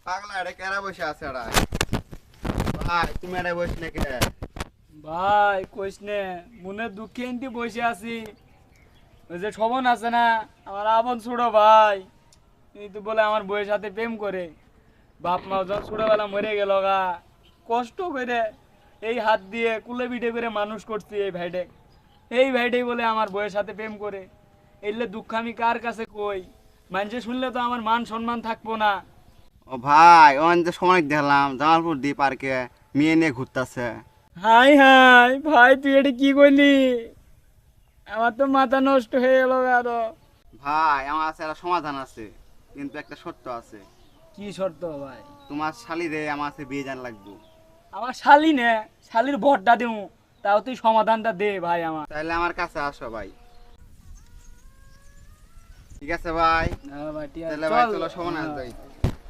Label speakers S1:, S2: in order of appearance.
S1: পাগলা এটা কেরা বসে আছে এরা? ভাই তুমি এটা বসে নাকি?
S2: ভাই কইস নে মনে দুঃখে এনতি বসে আছি। ওই যে শোভন আছে না, আমার আপন ছোট ভাই, এই তো বলে আমার বউয়ের সাথে প্রেম করে। বাপ মা যখন ছোটবেলা মরে গেল গা, কষ্ট করে এই হাত দিয়ে কুলে পিঠে করে মানুষ করছি এই ভাইটে। এই ভাইটাই বলে আমার বউয়ের সাথে প্রেম করে। এলে দুঃখ আমি কার কাছে কই? মানুষে শুনলে তো আমার মান সম্মান থাকবো না।
S1: ও ভাই ওন যে সময় দেখলাম জামালপুর দি পার্কে মেয়ে নিয়ে ঘুরতেছে।
S2: হাই হাই ভাই, তুই এটা কি করলি? আমার তো মাথা নষ্ট হয়ে গেল আরো।
S1: ভাই আমার কাছে একটা সমাধান আছে, কিন্তু একটা শর্ত আছে।
S2: কি শর্ত ভাই?
S1: তোমার শালি রে আমার কাছে বিয়ে জান লাগবে।
S2: আমার শালি নে, শালির ভরটা দেউ, তাও তুই সমাধানটা দে ভাই আমার।
S1: তাহলে আমার কাছে আসো ভাই। ঠিক আছে ভাই,
S2: না ভাই, ঠিক আছে,
S1: তাহলে ভাই
S2: চল।
S1: চলো সমাধান
S2: হ্যাঁ।
S1: যাই।